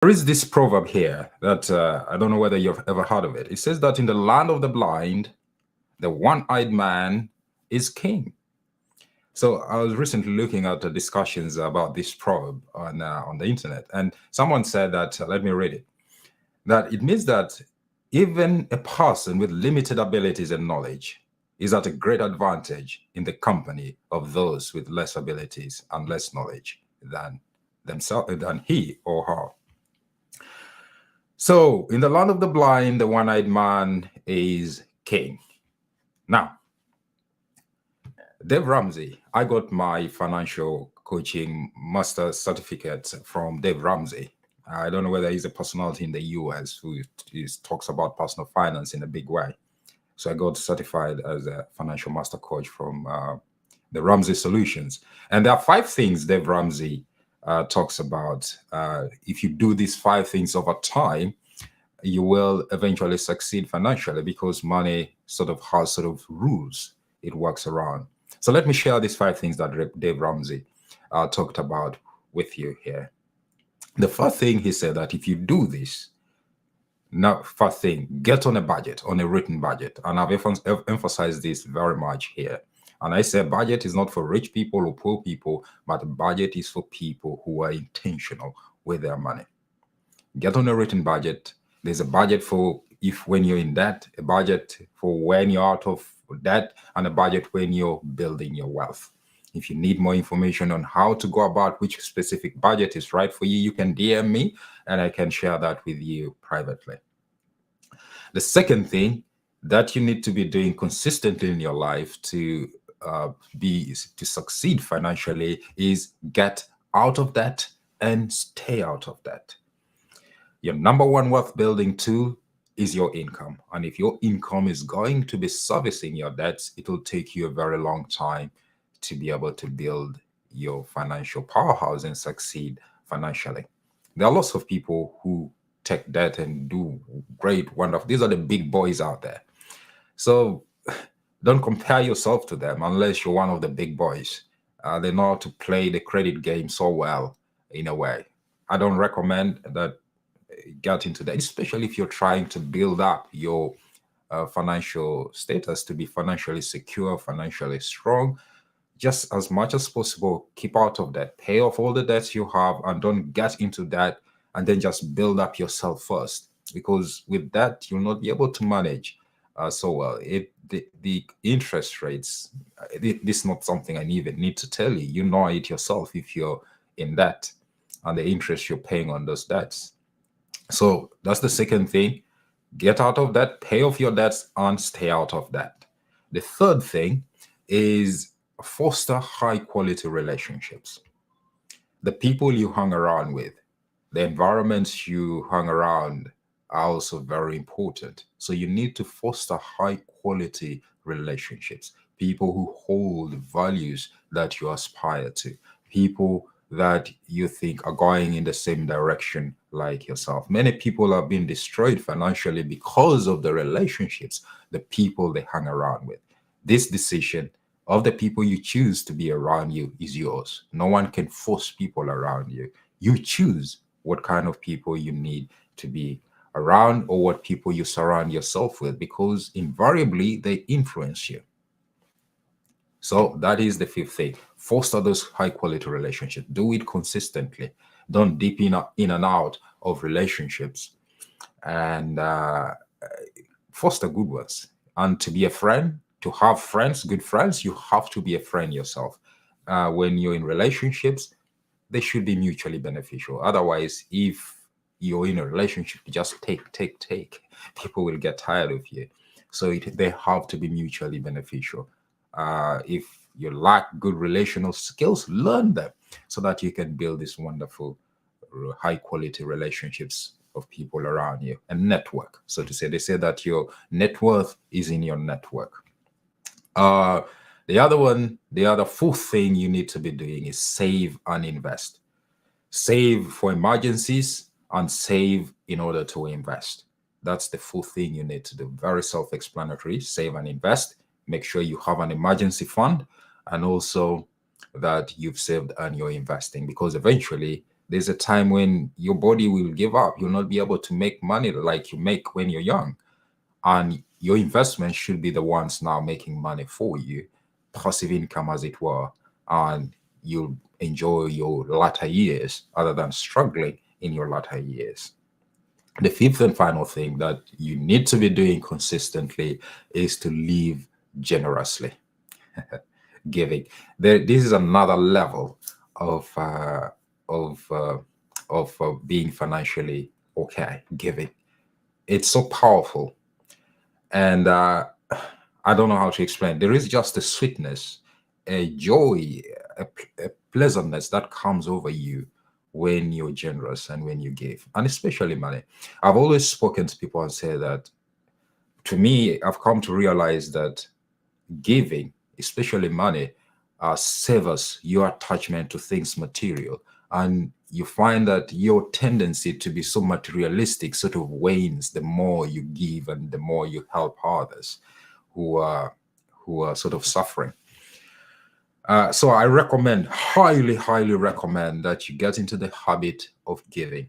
There is this proverb here that I don't know whether you've ever heard of it. It says that in the land of the blind, the one-eyed man is king. So I was recently looking at the discussions about this proverb on the internet, and someone said that, let me read it, that it means that even a person with limited abilities and knowledge is at a great advantage in the company of those with less abilities and less knowledge than themselves, than he or her. So, in the land of the blind, the one-eyed man is king. Now, Dave Ramsey, I got my financial coaching master certificate from Dave Ramsey. I don't know whether he's a personality in the US who talks about personal finance in a big way. So I got certified as a financial master coach from the Ramsey Solutions. And there are 5 things Dave Ramsey talks about. If you do these 5 things over time, you will eventually succeed financially because money sort of has sort of rules it works around. So let me share these 5 things that Dave Ramsey talked about with you here. The first thing he said that if you do this, now first thing, get on a budget, on a written budget. And I've emphasized this very much here. And I said budget is not for rich people or poor people, but budget is for people who are intentional with their money. Get on a written budget. There's a budget for if when you're in debt, a budget for when you're out of debt, and a budget when you're building your wealth. If you need more information on how to go about which specific budget is right for you, you can DM me and I can share that with you privately. The second thing that you need to be doing consistently in your life to succeed financially is get out of debt and stay out of debt. Your number one wealth building tool is your income. And if your income is going to be servicing your debts, it will take you a very long time to be able to build your financial powerhouse and succeed financially. There are lots of people who take debt and do great, wonderful. These are the big boys out there. So don't compare yourself to them unless you're one of the big boys. They know how to play the credit game so well in a way. I don't recommend that get into that, especially if you're trying to build up your financial status to be financially secure, financially strong. Just as much as possible, keep out of that. Pay off all the debts you have and don't get into that and then just build up yourself first. Because with that, you'll not be able to manage so well. The interest rates, this is not something I even need to tell you. You know it yourself if you're in debt and the interest you're paying on those debts. So that's the second thing. Get out of that, pay off your debts, and stay out of that. The third thing is foster high quality relationships. The people you hang around with, the environments you hang around are also very important. So you need to foster high quality relationships, people who hold values that you aspire to, people that you think are going in the same direction like yourself. Many people are being destroyed financially because of the relationships, the people they hang around with. This decision of the people you choose to be around you is yours. No one can force people around you. You choose what kind of people you need to be around or what people you surround yourself with because invariably they influence you. So that is the fifth thing. Foster those high quality relationships. Do it consistently. Don't dip in and out of relationships and foster good ones. And to be a friend, to have friends, good friends, you have to be a friend yourself. When you're in relationships, they should be mutually beneficial. Otherwise, if you're in a relationship, you just take, people will get tired of you. So they have to be mutually beneficial. If you lack good relational skills, learn them so that you can build these wonderful, high quality relationships of people around you and network. So to say, they say that your net worth is in your network. The other fourth thing you need to be doing is save and invest. Save for emergencies and save in order to invest. That's the fourth thing you need to do. Very self-explanatory. Save and invest. Make sure you have an emergency fund and also that you've saved and you're investing because eventually There's a time when your body will give up. You'll not be able to make money like you make when you're young. And your investment should be the ones now making money for you, passive income, as it were. And you'll enjoy your latter years other than struggling in your latter years. The fifth and final thing that you need to be doing consistently is to live generously. Giving. This is another level of of uh, being financially okay. Giving. It's so powerful, and I don't know how to explain. There is just a sweetness, a joy, a pleasantness that comes over you when you're generous and when you give, and especially money. I've always spoken to people and said that, to me, I've come to realize that giving, especially money, severs your attachment to things material. And you find that your tendency to be so materialistic sort of wanes the more you give and the more you help others who are sort of suffering. So I recommend, highly recommend that you get into the habit of giving,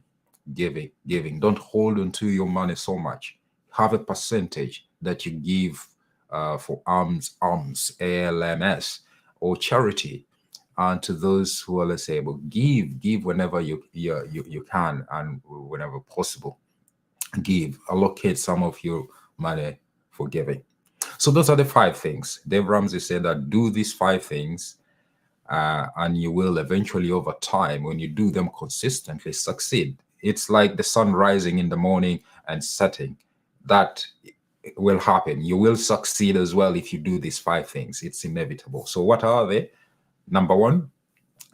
giving. Don't hold onto your money so much. Have a percentage that you give for alms, ALMS, or charity, and to those who are less able. Give whenever you can and whenever possible. Give, allocate some of your money for giving. So those are the 5 things. Dave Ramsey said that do these 5 things, and you will eventually, over time, when you do them consistently, succeed. It's like the sun rising in the morning and setting. That will happen. You will succeed as well if you do these 5 things. It's inevitable. So what are they? Number 1,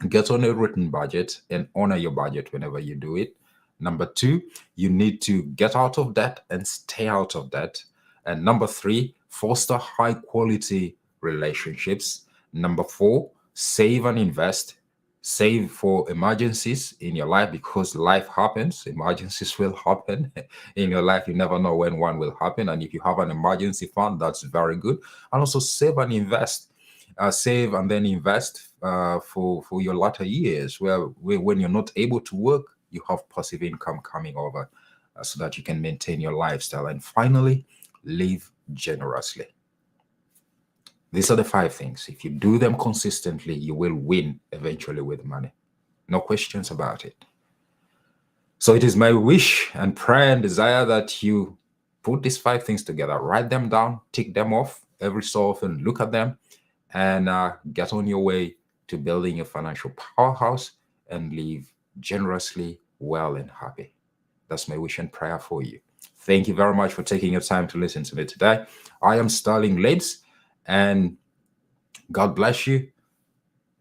get on a written budget and honor your budget whenever you do it. Number 2, you need to get out of debt and stay out of debt. And number 3, foster high quality relationships. Number 4, save and invest. Save for emergencies in your life, because life happens. Emergencies will happen in your life. You never know when one will happen. And if you have an emergency fund, that's very good. And also save and invest. Save and then invest for your latter years, where when you're not able to work, you have passive income coming over, so that you can maintain your lifestyle. And finally, live generously. These are the 5 things. If you do them consistently, you will win eventually with money. No questions about it. So it is my wish and prayer and desire that you put these 5 things together, write them down, tick them off every so often, look at them, and get on your way to building a financial powerhouse and live generously, well, and happy. That's my wish and prayer for you. Thank you very much for taking your time to listen to me today. I am Sterling Labs, and God bless you.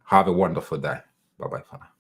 Have a wonderful day. Bye-bye for now.